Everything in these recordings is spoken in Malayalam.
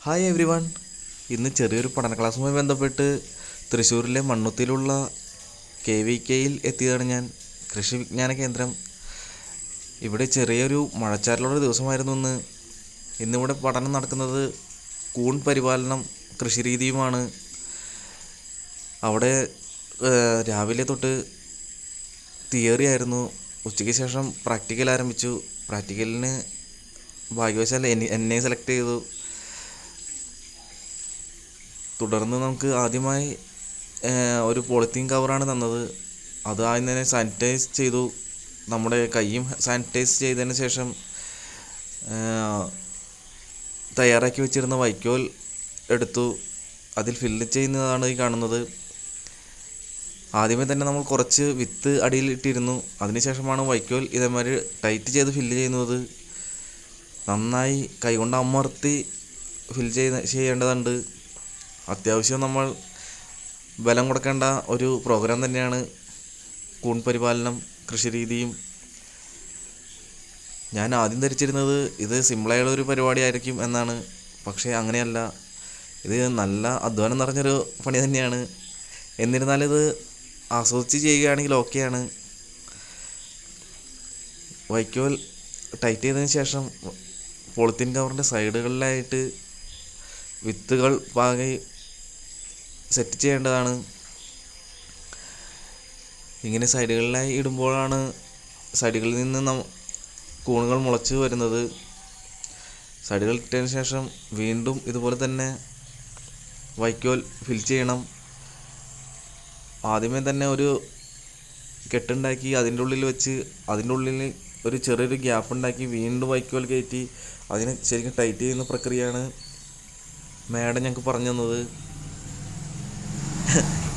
Hi every one. ഇന്ന് ചെറിയൊരു പഠന ക്ലാസ്സുമായി ബന്ധപ്പെട്ട് തൃശ്ശൂരിലെ മണ്ണുത്തിയിലുള്ള KVKയിൽ എത്തിയതാണ് ഞാൻ. കൃഷി വിജ്ഞാന കേന്ദ്രം. ഇവിടെ ചെറിയൊരു മഴച്ചാറിലുള്ള ദിവസമായിരുന്നു ഇന്നിവിടെ പഠനം നടക്കുന്നത് കൂൺ പരിപാലനം കൃഷിരീതിയുമാണ്. അവിടെ രാവിലെ തൊട്ട് തിയറി ആയിരുന്നു. ഉച്ചയ്ക്ക് ശേഷം പ്രാക്ടിക്കൽ ആരംഭിച്ചു. പ്രാക്ടിക്കലിന് ഭാഗ്യവശാൽ എന്നെ സെലക്ട് ചെയ്തു. തുടർന്ന് നമുക്ക് ആദ്യമായി ഒരു പോളിത്തീൻ കവറാണ് തന്നത്. അത് ആദ്യം തന്നെ സാനിറ്റൈസ് ചെയ്തു. നമ്മുടെ കൈയും സാനിറ്റൈസ് ചെയ്തതിന് ശേഷം തയ്യാറാക്കി വെച്ചിരുന്ന വൈക്കോൽ എടുത്തു. അതിൽ ഫില്ല് ചെയ്യുന്നതാണ് ഈ കാണുന്നത്. ആദ്യമേ തന്നെ നമ്മൾ കുറച്ച് വിത്ത് അടിയിൽ ഇട്ടിരുന്നു. അതിനുശേഷമാണ് വൈക്കോൽ ഇതേമാതിരി ടൈറ്റ് ചെയ്ത് ഫില്ല് ചെയ്യുന്നത്. നന്നായി കൈകൊണ്ട് അമർത്തി ചെയ്യേണ്ടതുണ്ട്. അത്യാവശ്യം നമ്മൾ ബലം കൊടുക്കേണ്ട ഒരു പ്രോഗ്രാം തന്നെയാണ് കൂൺ പരിപാലനം കൃഷിരീതിയും. ഞാൻ ആദ്യം ധരിച്ചിരുന്നത് ഇത് സിമ്പിളായുള്ള ഒരു പരിപാടിയായിരിക്കും എന്നാണ്. പക്ഷേ അങ്ങനെയല്ല. ഇത് നല്ല അധ്വാനം നിറഞ്ഞൊരു പണി തന്നെയാണ്. എന്നിരുന്നാലും ഇത് ആസ്വദിച്ച് ചെയ്യുകയാണെങ്കിൽ ഓക്കെയാണ്. വൈക്കോൽ ടൈറ്റ് ചെയ്തതിന് ശേഷം പോളിത്തീൻ കവറിൻ്റെ സൈഡുകളിലായിട്ട് വിത്തുകൾ പാകി സെറ്റ് ചെയ്യേണ്ടതാണ്. ഇങ്ങനെ സൈഡുകളിലായി ഇടുമ്പോഴാണ് സൈഡുകളിൽ നിന്ന് കൂണുകൾ മുളച്ച് വരുന്നത്. സൈഡുകൾ ഇട്ടതിന് ശേഷം വീണ്ടും ഇതുപോലെ തന്നെ വൈക്കോൽ ഫിൽ ചെയ്യണം. ആദ്യമേ തന്നെ ഒരു കെട്ടുണ്ടാക്കി അതിൻ്റെ ഉള്ളിൽ വെച്ച് അതിൻ്റെ ഉള്ളിൽ ഒരു ചെറിയൊരു ഗ്യാപ്പ് ഉണ്ടാക്കി വീണ്ടും വൈക്കോൽ കയറ്റി അതിനെ ശരിക്കും ടൈറ്റ് ചെയ്യുന്ന പ്രക്രിയയാണ് മാഡം ഞങ്ങൾക്ക് പറഞ്ഞു തന്നത്.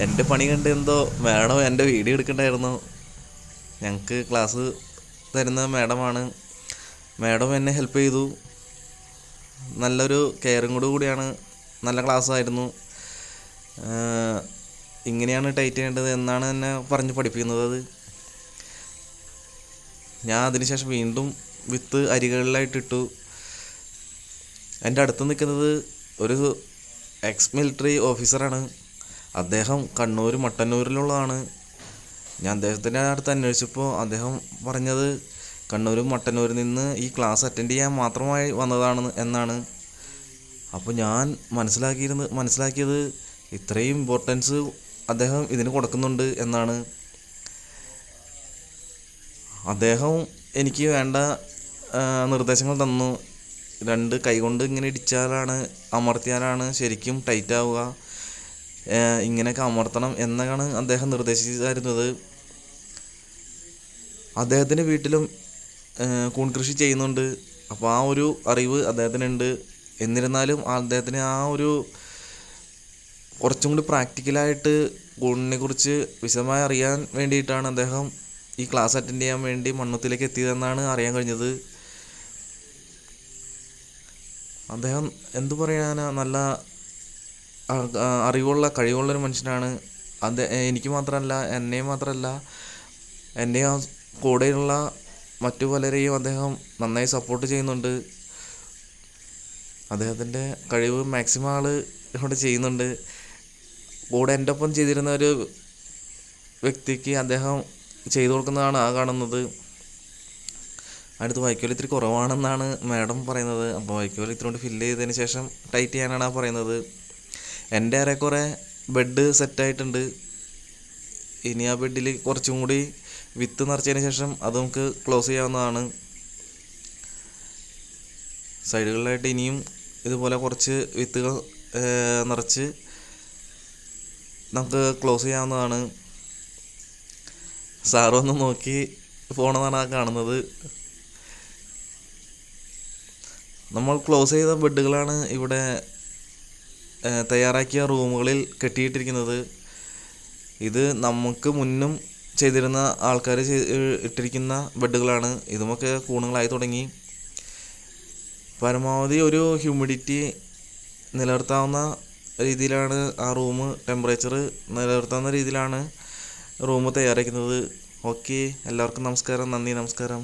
എൻ്റെ പണി കണ്ട് എന്തോ മാഡം എൻ്റെ വീഡിയോ എടുക്കണ്ടായിരുന്നു. ഞങ്ങൾക്ക് ക്ലാസ് തരുന്ന മാഡമാണ്. മാഡം എന്നെ ഹെൽപ്പ് ചെയ്തു. നല്ലൊരു കെയറും കൂടിയാണ്. നല്ല ക്ലാസ്സായിരുന്നു. ഇങ്ങനെയാണ് ടൈറ്റ് ചെയ്യേണ്ടത് എന്നാണ് എന്നെ പറഞ്ഞ് പഠിപ്പിക്കുന്നത്. ഞാൻ അതിനുശേഷം വീണ്ടും വിത്ത് അരികളിലായിട്ടിട്ടു. എൻ്റെ അടുത്ത് നിൽക്കുന്നത് ഒരു എക്സ് മിലിറ്ററി ഓഫീസറാണ്. അദ്ദേഹം കണ്ണൂർ മട്ടന്നൂരിലുള്ളതാണ്. ഞാൻ അദ്ദേഹത്തിൻ്റെ അടുത്ത് അന്വേഷിച്ചപ്പോൾ അദ്ദേഹം പറഞ്ഞത് കണ്ണൂർ മട്ടന്നൂരിൽ നിന്ന് ഈ ക്ലാസ് അറ്റൻഡ് ചെയ്യാൻ മാത്രമായി വന്നതാണ് എന്നാണ്. അപ്പോൾ ഞാൻ മനസ്സിലാക്കിയത് ഇത്രയും ഇമ്പോർട്ടൻസ് അദ്ദേഹം ഇതിന് കൊടുക്കുന്നുണ്ട് എന്നാണ്. അദ്ദേഹം എനിക്ക് വേണ്ട നിർദ്ദേശങ്ങൾ തന്നു. 2 കൈകൊണ്ട് ഇങ്ങനെ അമർത്തിയാലാണ് ശരിക്കും ടൈറ്റ് ആവുക. ഇങ്ങനെയൊക്കെ അമർത്തണം എന്നാണ് അദ്ദേഹം നിർദ്ദേശിച്ചിരുന്നത്. അദ്ദേഹത്തിൻ്റെ വീട്ടിലും കൂൺ കൃഷി ചെയ്യുന്നുണ്ട്. അപ്പോൾ ആ ഒരു അറിവ് അദ്ദേഹത്തിനുണ്ട്. എന്നിരുന്നാലും അദ്ദേഹത്തിന് ആ ഒരു കുറച്ചും കൂടി പ്രാക്ടിക്കലായിട്ട് കൂണിനെ കുറിച്ച് വിശദമായി അറിയാൻ വേണ്ടിയിട്ടാണ് അദ്ദേഹം ഈ ക്ലാസ് അറ്റൻഡ് ചെയ്യാൻ വേണ്ടി മണ്ണുത്തിയിലേക്ക് എത്തിയതെന്നാണ് അറിയാൻ കഴിഞ്ഞത്. അദ്ദേഹം എന്തു പറയാനാ, നല്ല കഴിവുള്ളൊരു മനുഷ്യനാണ്. എനിക്ക് മാത്രമല്ല, എൻ്റെ ആ കൂടെയുള്ള മറ്റു പലരെയും അദ്ദേഹം നന്നായി സപ്പോർട്ട് ചെയ്യുന്നുണ്ട്. അദ്ദേഹത്തിൻ്റെ കഴിവ് മാക്സിമം ഇവിടെ ചെയ്യുന്നുണ്ട്. കൂടെ എൻ്റെ ഒപ്പം ചെയ്തിരുന്ന ഒരു വ്യക്തിക്ക് അദ്ദേഹം ചെയ്തു കൊടുക്കുന്നതാണ് ആ കാണുന്നത്. അടുത്ത് വൈക്കോൽ ഇത്തിരി കുറവാണെന്നാണ് മാഡം പറയുന്നത്. അപ്പോൾ വൈക്കോൽ ഇത്തിരി കൊണ്ട് ഫില്ല് ചെയ്തതിന് ശേഷം ടൈറ്റ് ചെയ്യാനാണ് പറയുന്നത്. എൻ്റെ ഏറെക്കുറെ ബെഡ് സെറ്റായിട്ടുണ്ട്. ഇനി ആ ബെഡിൽ കുറച്ചും കൂടി വിത്ത് നിറച്ചതിന് ശേഷം അത് നമുക്ക് ക്ലോസ് ചെയ്യാവുന്നതാണ്. സൈഡുകളിലായിട്ട് ഇനിയും ഇതുപോലെ കുറച്ച് വിത്തുകൾ നിറച്ച് നമുക്ക് ക്ലോസ് ചെയ്യാവുന്നതാണ്. സാറൊന്ന് നോക്കി പോണതാണ് ആ കാണുന്നത്. നമ്മൾ ക്ലോസ് ചെയ്ത ബെഡുകളാണ് ഇവിടെ തയ്യാറാക്കിയ റൂമുകളിൽ കെട്ടിയിട്ടിരിക്കുന്നത്. ഇത് നമുക്ക് മുന്നും ചെയ്തിരുന്ന ആൾക്കാർ ഇട്ടിരിക്കുന്ന ബെഡുകളാണ്. ഇതുമൊക്കെ കൂണുകളായി തുടങ്ങി. പരമാവധി ഒരു ഹ്യൂമിഡിറ്റി നിലനിർത്താവുന്ന രീതിയിലാണ് ആ റൂം ടെമ്പറേച്ചർ നിലനിർത്താവുന്ന രീതിയിലാണ് റൂം തയ്യാറാക്കുന്നത്. ഓക്കെ, എല്ലാവർക്കും നമസ്കാരം. നന്ദി, നമസ്കാരം.